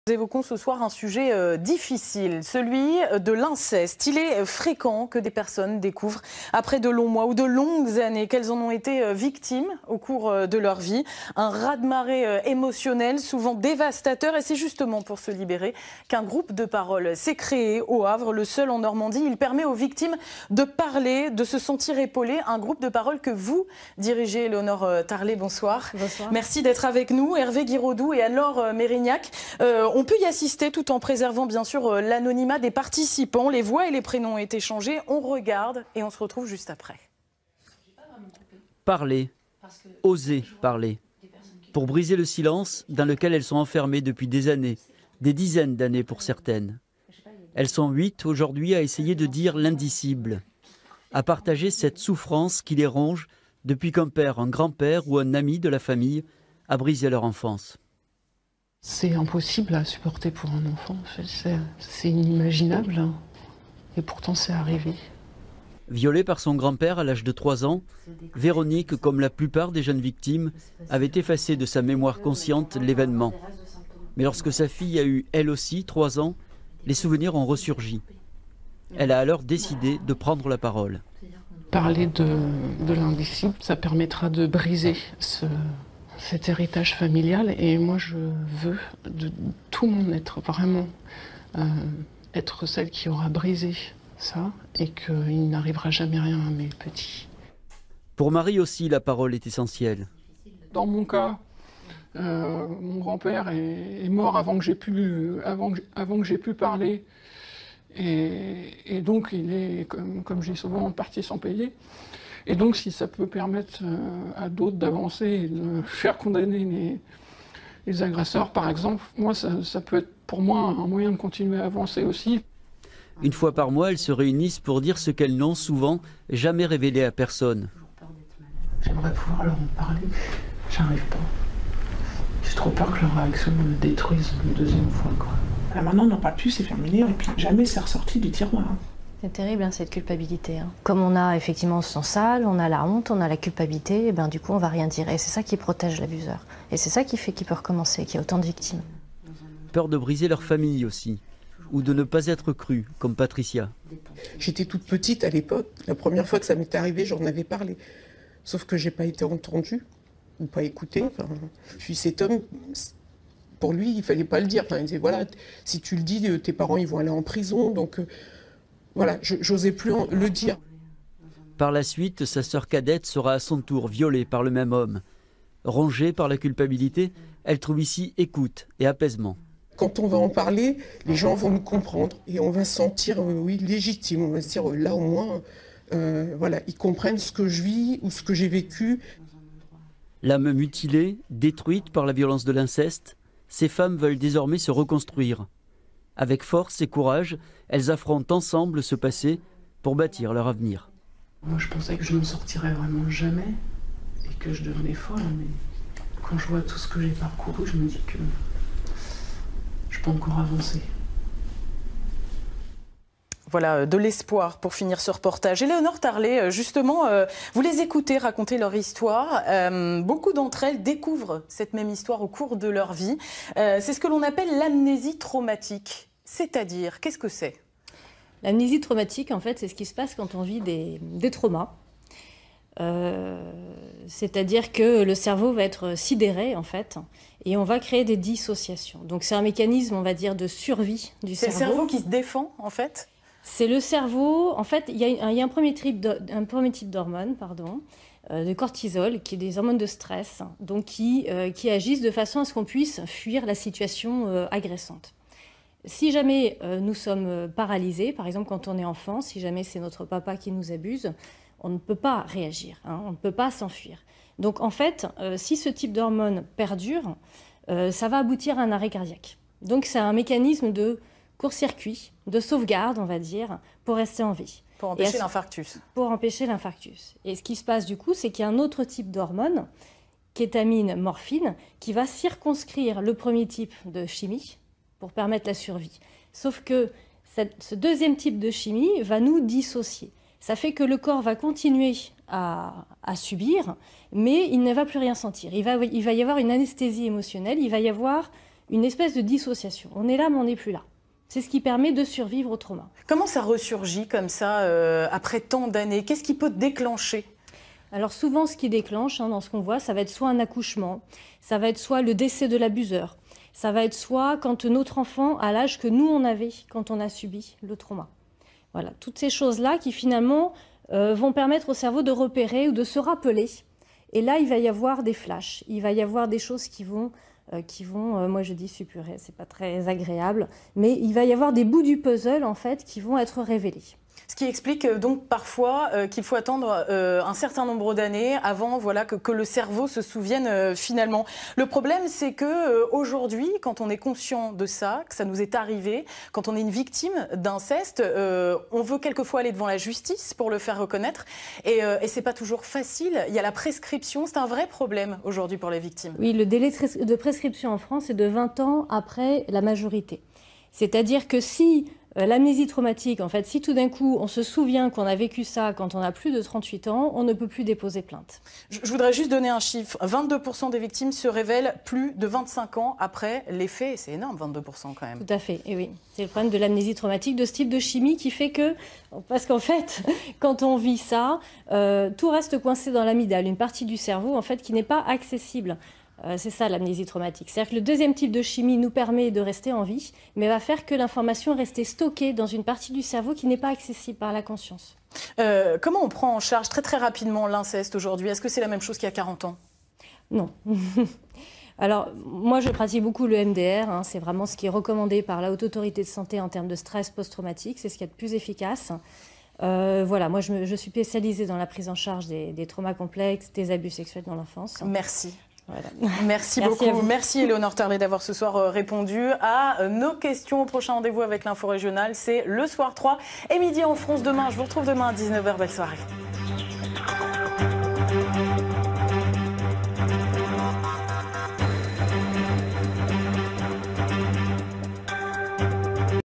Nous évoquons ce soir un sujet difficile, celui de l'inceste. Il est fréquent que des personnes découvrent après de longs mois ou de longues années qu'elles en ont été victimes au cours de leur vie. Un raz-de-marée émotionnel, souvent dévastateur, et c'est justement pour se libérer qu'un groupe de parole s'est créé au Havre, le seul en Normandie. Il permet aux victimes de parler, de se sentir épaulées. Un groupe de parole que vous dirigez, Éléonore Tarlet, bonsoir. Bonsoir. Merci d'être avec nous. Hervé Guiraudou et Anne-Laure Mérignac. On peut y assister tout en préservant bien sûr l'anonymat des participants. Les voix et les prénoms ont été changés. On regarde et on se retrouve juste après. Parler, oser parler, pour briser le silence dans lequel elles sont enfermées depuis des années, des dizaines d'années pour certaines. Elles sont 8 aujourd'hui à essayer de dire l'indicible, à partager cette souffrance qui les ronge depuis qu'un père, un grand-père ou un ami de la famille a brisé leur enfance. C'est impossible à supporter pour un enfant, c'est inimaginable, et pourtant c'est arrivé. Violée par son grand-père à l'âge de 3 ans, Véronique, comme la plupart des jeunes victimes, avait effacé de sa mémoire consciente l'événement. Mais lorsque sa fille a eu, elle aussi, 3 ans, les souvenirs ont ressurgi. Elle a alors décidé de prendre la parole. Parler de l'indicible, ça permettra de briser cet héritage familial, et moi je veux de tout mon être, vraiment, être celle qui aura brisé ça et qu'il n'arrivera jamais rien à mes petits. Pour Marie aussi, la parole est essentielle. Dans mon cas, mon grand-père est mort avant que j'ai pu parler, et donc il est, comme je dis souvent, parti sans payer. Et donc, si ça peut permettre à d'autres d'avancer et de faire condamner les agresseurs, par exemple, moi, ça peut être pour moi un moyen de continuer à avancer aussi. Une fois par mois, elles se réunissent pour dire ce qu'elles n'ont souvent jamais révélé à personne. J'aimerais pouvoir leur en parler, mais j'arrive pas. J'ai trop peur que leur réaction me détruise une deuxième fois, quoi. Là, maintenant, on n'en parle plus, c'est fermé, et puis jamais c'est ressorti du tiroir. C'est terrible, hein, cette culpabilité. Comme on a effectivement son sale, on a la honte, on a la culpabilité, et ben, du coup on va rien dire. Et c'est ça qui protège l'abuseur. Et c'est ça qui fait qu'il peut recommencer, qu'il y a autant de victimes. Peur de briser leur famille aussi, ou de ne pas être crue, comme Patricia. J'étais toute petite à l'époque. La première fois que ça m'est arrivé, j'en avais parlé. Sauf que j'ai pas été entendue, ou pas écoutée. Enfin, puis cet homme, pour lui, il fallait pas le dire. Enfin, il disait, voilà, si tu le dis, tes parents ils vont aller en prison, donc... Voilà, j'osais plus le dire. Par la suite, sa sœur cadette sera à son tour violée par le même homme. Rongée par la culpabilité, elle trouve ici écoute et apaisement. Quand on va en parler, les gens vont nous comprendre et on va se sentir oui, légitime. On va se dire là au moins, voilà, ils comprennent ce que je vis ou ce que j'ai vécu. L'âme mutilée, détruite par la violence de l'inceste, ces femmes veulent désormais se reconstruire. Avec force et courage, elles affrontent ensemble ce passé pour bâtir leur avenir. Moi, je pensais que je ne sortirais vraiment jamais et que je devenais folle, mais quand je vois tout ce que j'ai parcouru, je me dis que je peux encore avancer. Voilà, de l'espoir pour finir ce reportage. Éléonore Tarlet, justement, vous les écoutez raconter leur histoire. Beaucoup d'entre elles découvrent cette même histoire au cours de leur vie. C'est ce que l'on appelle l'amnésie traumatique. C'est-à-dire, qu'est-ce que c'est ? L'amnésie traumatique, en fait, c'est ce qui se passe quand on vit des traumas. C'est-à-dire que le cerveau va être sidéré, en fait, et on va créer des dissociations. Donc c'est un mécanisme, on va dire, de survie du cerveau. C'est le cerveau qui se défend, en fait ? C'est le cerveau, en fait, il y a un premier type d'hormones, de cortisol, qui est des hormones de stress, donc qui agissent de façon à ce qu'on puisse fuir la situation agressante. Si jamais nous sommes paralysés, par exemple quand on est enfant, si jamais c'est notre papa qui nous abuse, on ne peut pas réagir, hein, on ne peut pas s'enfuir. Donc en fait, si ce type d'hormones perdure, ça va aboutir à un arrêt cardiaque. Donc c'est un mécanisme de court-circuit, de sauvegarde, on va dire, pour rester en vie. Pour empêcher l'infarctus. Pour empêcher l'infarctus. Et ce qui se passe du coup, c'est qu'il y a un autre type d'hormone, kétamine, morphine, qui va circonscrire le premier type de chimie pour permettre la survie. Sauf que ce deuxième type de chimie va nous dissocier. Ça fait que le corps va continuer à subir, mais il ne va plus rien sentir. Il va y avoir une anesthésie émotionnelle, il va y avoir une espèce de dissociation. On est là, mais on n'est plus là. C'est ce qui permet de survivre au trauma. Comment ça ressurgit comme ça après tant d'années? Qu'est-ce qui peut déclencher? Alors souvent, ce qui déclenche dans ce qu'on voit, ça va être soit un accouchement, ça va être soit le décès de l'abuseur, ça va être soit quand notre enfant a l'âge que nous on avait quand on a subi le trauma. Voilà, toutes ces choses-là qui finalement vont permettre au cerveau de repérer ou de se rappeler. Et là, il va y avoir des flashs, il va y avoir des choses qui vont moi je dis suppurer, c'est pas très agréable, mais il va y avoir des bouts du puzzle en fait qui vont être révélés. Ce qui explique donc parfois qu'il faut attendre un certain nombre d'années avant que le cerveau se souvienne finalement. Le problème, c'est que aujourd'hui, quand on est conscient de ça, que ça nous est arrivé, quand on est une victime d'inceste, on veut quelquefois aller devant la justice pour le faire reconnaître. Et c'est pas toujours facile. Il y a la prescription, c'est un vrai problème aujourd'hui pour les victimes. Oui, le délai de prescription en France est de 20 ans après la majorité. C'est-à-dire que si l'amnésie traumatique, en fait, si tout d'un coup on se souvient qu'on a vécu ça quand on a plus de 38 ans, on ne peut plus déposer plainte. Je voudrais juste donner un chiffre. 22% des victimes se révèlent plus de 25 ans après les faits. C'est énorme, 22% quand même. Tout à fait, et oui. C'est le problème de l'amnésie traumatique, de ce type de chimie qui fait que, parce qu'en fait, quand on vit ça, tout reste coincé dans l'amygdale, une partie du cerveau en fait qui n'est pas accessible. C'est ça l'amnésie traumatique. C'est-à-dire que le deuxième type de chimie nous permet de rester en vie, mais va faire que l'information est restée stockée dans une partie du cerveau qui n'est pas accessible par la conscience. Comment on prend en charge très rapidement l'inceste aujourd'hui? Est-ce que c'est la même chose qu'il y a 40 ans? Non. Alors, moi, je pratique beaucoup le MDR. C'est vraiment ce qui est recommandé par la Haute Autorité de Santé en termes de stress post-traumatique. C'est ce qu'il y a de plus efficace. Voilà, moi, je suis spécialisée dans la prise en charge des traumas complexes, des abus sexuels dans l'enfance. Merci. Voilà. Merci beaucoup. Merci Éléonore Tarlet d'avoir ce soir répondu à nos questions. Au prochain rendez-vous avec l'info régionale, c'est le soir 3 et midi en France demain. Je vous retrouve demain à 19h. Belle soirée.